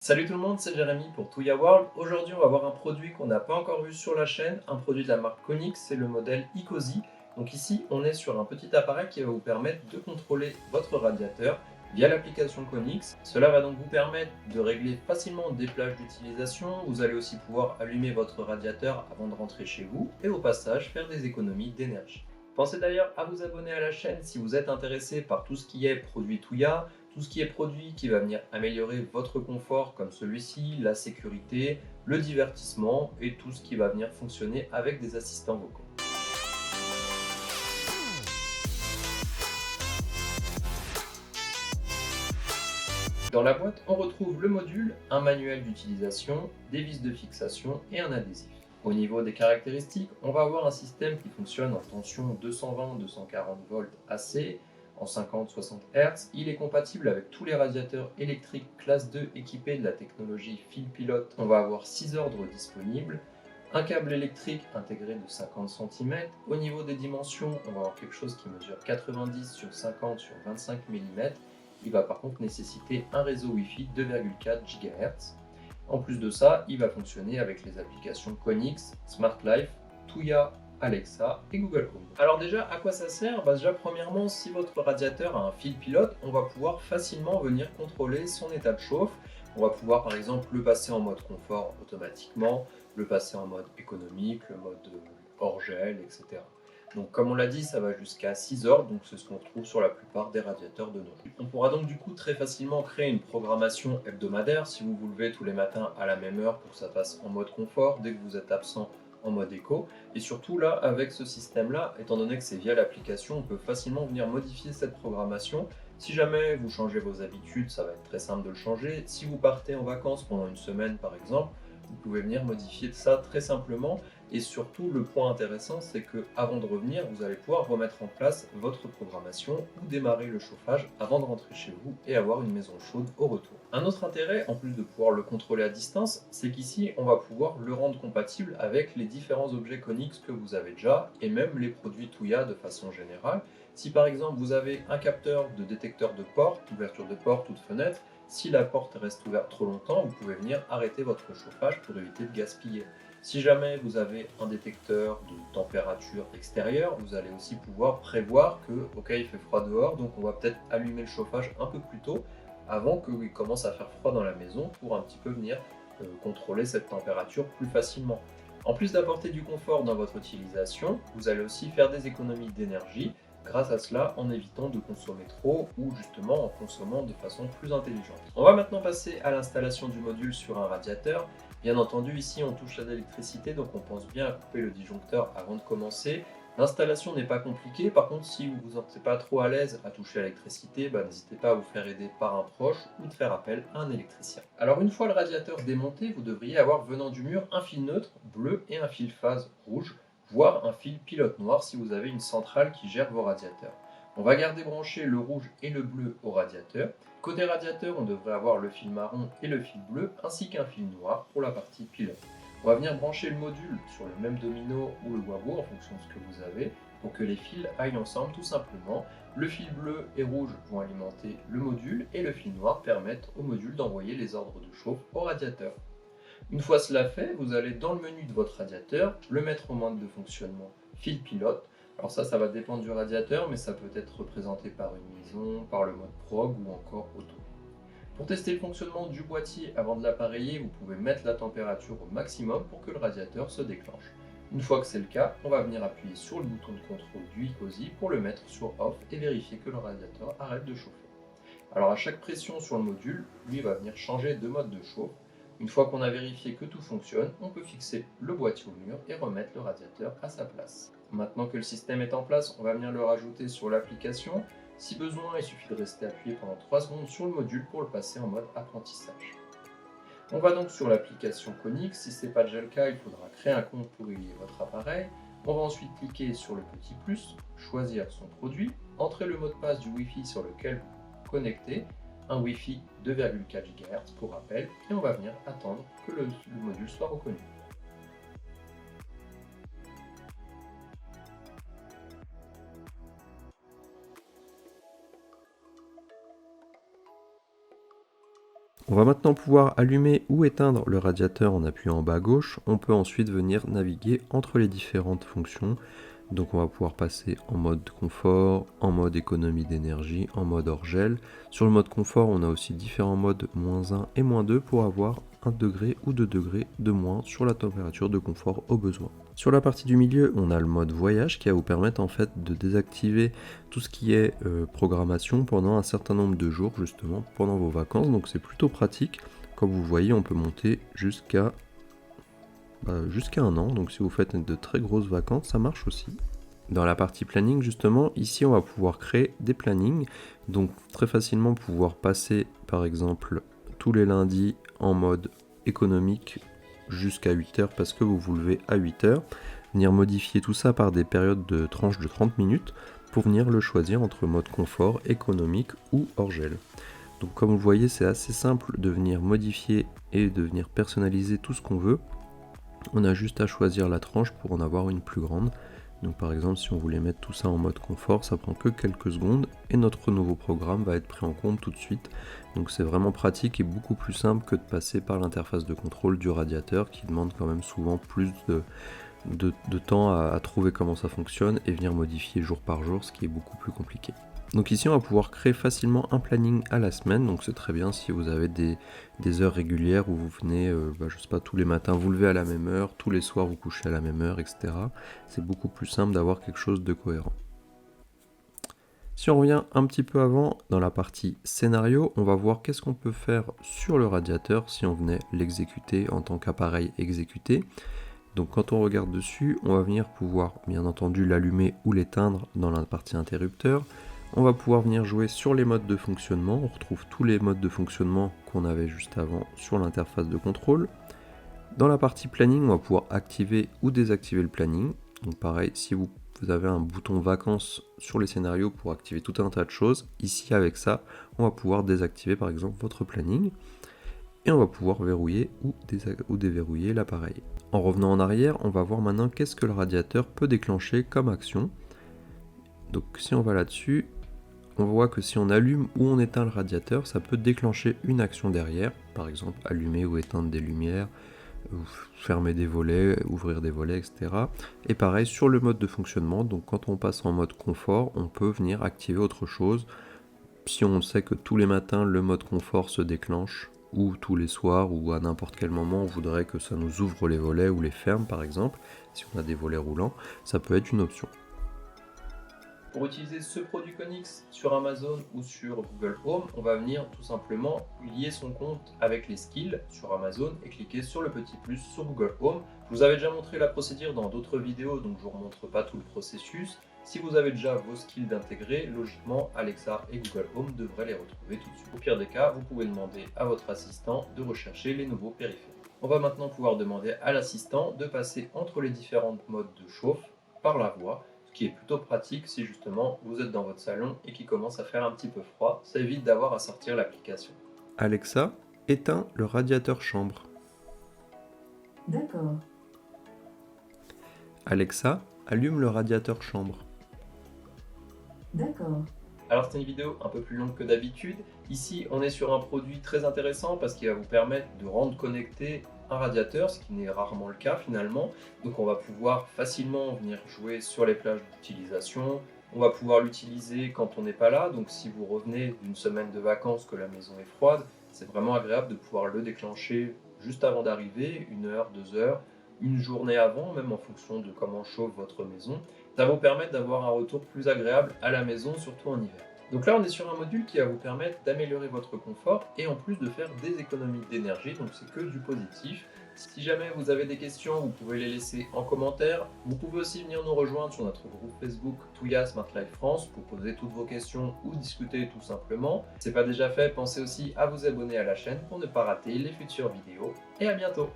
Salut tout le monde, c'est Jérémy pour Tuya World. Aujourd'hui, on va voir un produit qu'on n'a pas encore vu sur la chaîne, un produit de la marque Konix, c'est le modèle Ecozy. Donc ici, on est sur un petit appareil qui va vous permettre de contrôler votre radiateur via l'application Konix. Cela va donc vous permettre de régler facilement des plages d'utilisation. Vous allez aussi pouvoir allumer votre radiateur avant de rentrer chez vous et au passage faire des économies d'énergie. Pensez d'ailleurs à vous abonner à la chaîne si vous êtes intéressé par tout ce qui est produit Tuya, tout ce qui est produit qui va venir améliorer votre confort comme celui-ci, la sécurité, le divertissement et tout ce qui va venir fonctionner avec des assistants vocaux. Dans la boîte, on retrouve le module, un manuel d'utilisation, des vis de fixation et un adhésif. Au niveau des caractéristiques, on va avoir un système qui fonctionne en tension 220-240 volts AC, en 50-60 Hz. Il est compatible avec tous les radiateurs électriques classe 2 équipés de la technologie fil pilote. On va avoir 6 ordres disponibles, un câble électrique intégré de 50 cm. Au niveau des dimensions, on va avoir quelque chose qui mesure 90 sur 50 sur 25 mm. Il va par contre nécessiter un réseau Wi-Fi 2,4 GHz. En plus de ça, il va fonctionner avec les applications Konix, Smart Life, Tuya, Alexa et Google Home. Alors déjà, à quoi ça sert? Déjà, premièrement, si votre radiateur a un fil pilote, on va pouvoir facilement venir contrôler son état de chauffe. On va pouvoir par exemple le passer en mode confort automatiquement, le passer en mode économique, le mode hors gel, etc. Donc comme on l'a dit, ça va jusqu'à 6 ordres, donc c'est ce qu'on retrouve sur la plupart des radiateurs de nos jours. On pourra donc du coup très facilement créer une programmation hebdomadaire si vous vous levez tous les matins à la même heure pour que ça passe en mode confort, dès que vous êtes absent en mode éco. Et surtout là, avec ce système-là, étant donné que c'est via l'application, on peut facilement venir modifier cette programmation. Si jamais vous changez vos habitudes, ça va être très simple de le changer. Si vous partez en vacances pendant une semaine par exemple, vous pouvez venir modifier ça très simplement. Et surtout, le point intéressant, c'est que avant de revenir, vous allez pouvoir remettre en place votre programmation ou démarrer le chauffage avant de rentrer chez vous et avoir une maison chaude au retour. Un autre intérêt, en plus de pouvoir le contrôler à distance, c'est qu'ici, on va pouvoir le rendre compatible avec les différents objets Konix que vous avez déjà et même les produits Tuya de façon générale. Si par exemple vous avez un capteur de détecteur de porte, ouverture de porte ou de fenêtre, si la porte reste ouverte trop longtemps, vous pouvez venir arrêter votre chauffage pour éviter de gaspiller. Si jamais vous avez un détecteur de température extérieure, vous allez aussi pouvoir prévoir que, ok, il fait froid dehors, donc on va peut-être allumer le chauffage un peu plus tôt avant qu'il commence à faire froid dans la maison pour un petit peu venir contrôler cette température plus facilement. En plus d'apporter du confort dans votre utilisation, vous allez aussi faire des économies d'énergie grâce à cela en évitant de consommer trop ou justement en consommant de façon plus intelligente. On va maintenant passer à l'installation du module sur un radiateur. Bien entendu, ici on touche à l'électricité, donc on pense bien à couper le disjoncteur avant de commencer. L'installation n'est pas compliquée, par contre si vous ne vous sentez pas trop à l'aise à toucher à l'électricité, n'hésitez pas à vous faire aider par un proche ou de faire appel à un électricien. Alors une fois le radiateur démonté, vous devriez avoir venant du mur un fil neutre bleu et un fil phase rouge, voire un fil pilote noir si vous avez une centrale qui gère vos radiateurs. On va garder branché le rouge et le bleu au radiateur. Côté radiateur, on devrait avoir le fil marron et le fil bleu, ainsi qu'un fil noir pour la partie pilote. On va venir brancher le module sur le même domino ou le wabo en fonction de ce que vous avez, pour que les fils aillent ensemble tout simplement. Le fil bleu et rouge vont alimenter le module et le fil noir permettre au module d'envoyer les ordres de chauffe au radiateur. Une fois cela fait, vous allez dans le menu de votre radiateur, le mettre en mode de fonctionnement fil pilote. Alors ça va dépendre du radiateur, mais ça peut être représenté par une maison, par le mode prog ou encore auto. Pour tester le fonctionnement du boîtier avant de l'appareiller, vous pouvez mettre la température au maximum pour que le radiateur se déclenche. Une fois que c'est le cas, on va venir appuyer sur le bouton de contrôle du Ecozy pour le mettre sur off et vérifier que le radiateur arrête de chauffer. Alors à chaque pression sur le module, lui va venir changer de mode de chauffe. Une fois qu'on a vérifié que tout fonctionne, on peut fixer le boîtier au mur et remettre le radiateur à sa place. Maintenant que le système est en place, on va venir le rajouter sur l'application. Si besoin, il suffit de rester appuyé pendant 3 secondes sur le module pour le passer en mode apprentissage. On va donc sur l'application Konix. Si ce n'est pas déjà le cas, il faudra créer un compte pour y lier votre appareil. On va ensuite cliquer sur le petit plus, choisir son produit, entrer le mot de passe du Wi-Fi sur lequel vous connectez, un Wi-Fi 2,4 GHz pour rappel, et on va venir attendre que le module soit reconnu. On va maintenant pouvoir allumer ou éteindre le radiateur en appuyant en bas à gauche. On peut ensuite venir naviguer entre les différentes fonctions. Donc on va pouvoir passer en mode confort, en mode économie d'énergie, en mode hors-gel. Sur le mode confort, on a aussi différents modes -1 et -2 pour avoir 1 degré ou 2 degrés de moins sur la température de confort au besoin. Sur la partie du milieu, on a le mode voyage qui va vous permettre en fait de désactiver tout ce qui est programmation pendant un certain nombre de jours justement pendant vos vacances. Donc c'est plutôt pratique. Comme vous voyez, on peut monter jusqu'à 1 an, donc si vous faites de très grosses vacances, ça marche aussi. Dans la partie planning, justement, ici on va pouvoir créer des plannings, donc très facilement pouvoir passer par exemple tous les lundis en mode économique jusqu'à 8 heures parce que vous vous levez à 8 heures, venir modifier tout ça par des périodes de tranches de 30 minutes pour venir le choisir entre mode confort, économique ou hors gel. Donc comme vous voyez, c'est assez simple de venir modifier et de venir personnaliser tout ce qu'on veut. On a juste à choisir la tranche pour en avoir une plus grande. Donc par exemple, si on voulait mettre tout ça en mode confort, ça prend que quelques secondes et notre nouveau programme va être pris en compte tout de suite. Donc c'est vraiment pratique et beaucoup plus simple que de passer par l'interface de contrôle du radiateur qui demande quand même souvent plus de temps à trouver comment ça fonctionne et venir modifier jour par jour, ce qui est beaucoup plus compliqué. Donc ici on va pouvoir créer facilement un planning à la semaine, donc c'est très bien si vous avez des heures régulières où vous venez, je sais pas, tous les matins vous levez à la même heure, tous les soirs vous couchez à la même heure, etc. C'est beaucoup plus simple d'avoir quelque chose de cohérent. Si on revient un petit peu avant, dans la partie scénario, on va voir qu'est-ce qu'on peut faire sur le radiateur si on venait l'exécuter en tant qu'appareil exécuté. Donc quand on regarde dessus, on va venir pouvoir bien entendu l'allumer ou l'éteindre dans la partie interrupteur. On va pouvoir venir jouer sur les modes de fonctionnement, on retrouve tous les modes de fonctionnement qu'on avait juste avant sur l'interface de contrôle. Dans la partie planning, on va pouvoir activer ou désactiver le planning. Donc pareil, si vous avez un bouton vacances sur les scénarios pour activer tout un tas de choses, ici avec ça, on va pouvoir désactiver par exemple votre planning. Et on va pouvoir verrouiller ou déverrouiller l'appareil. En revenant en arrière, on va voir maintenant qu'est-ce que le radiateur peut déclencher comme action. Donc si on va là-dessus, on voit que si on allume ou on éteint le radiateur, ça peut déclencher une action derrière, par exemple allumer ou éteindre des lumières, ou fermer des volets, ouvrir des volets, etc. Et pareil sur le mode de fonctionnement, donc quand on passe en mode confort, on peut venir activer autre chose. Si on sait que tous les matins le mode confort se déclenche, ou tous les soirs, ou à n'importe quel moment on voudrait que ça nous ouvre les volets ou les ferme par exemple, si on a des volets roulants, ça peut être une option. Pour utiliser ce produit Konix sur Amazon ou sur Google Home, on va venir tout simplement lier son compte avec les skills sur Amazon et cliquer sur le petit plus sur Google Home. Je vous avais déjà montré la procédure dans d'autres vidéos, donc je ne vous remontre pas tout le processus. Si vous avez déjà vos skills d'intégrer, logiquement Alexa et Google Home devraient les retrouver tout de suite. Au pire des cas, vous pouvez demander à votre assistant de rechercher les nouveaux périphériques. On va maintenant pouvoir demander à l'assistant de passer entre les différentes modes de chauffe par la voix, ce qui est plutôt pratique si justement vous êtes dans votre salon et qu'il commence à faire un petit peu froid, ça évite d'avoir à sortir l'application. Alexa, éteins le radiateur chambre. D'accord. Alexa, allume le radiateur chambre. D'accord. Alors c'est une vidéo un peu plus longue que d'habitude. Ici on est sur un produit très intéressant parce qu'il va vous permettre de rendre connecté un radiateur, ce qui n'est rarement le cas finalement. Donc on va pouvoir facilement venir jouer sur les plages d'utilisation. On va pouvoir l'utiliser quand on n'est pas là. Donc si vous revenez d'une semaine de vacances que la maison est froide, c'est vraiment agréable de pouvoir le déclencher juste avant d'arriver, 1 heure, 2 heures, une journée avant, même en fonction de comment chauffe votre maison. Ça va vous permettre d'avoir un retour plus agréable à la maison, surtout en hiver. Donc là, on est sur un module qui va vous permettre d'améliorer votre confort et en plus de faire des économies d'énergie, donc c'est que du positif. Si jamais vous avez des questions, vous pouvez les laisser en commentaire. Vous pouvez aussi venir nous rejoindre sur notre groupe Facebook Touya Smart Life France pour poser toutes vos questions ou discuter tout simplement. Si ce n'est pas déjà fait, pensez aussi à vous abonner à la chaîne pour ne pas rater les futures vidéos. Et à bientôt!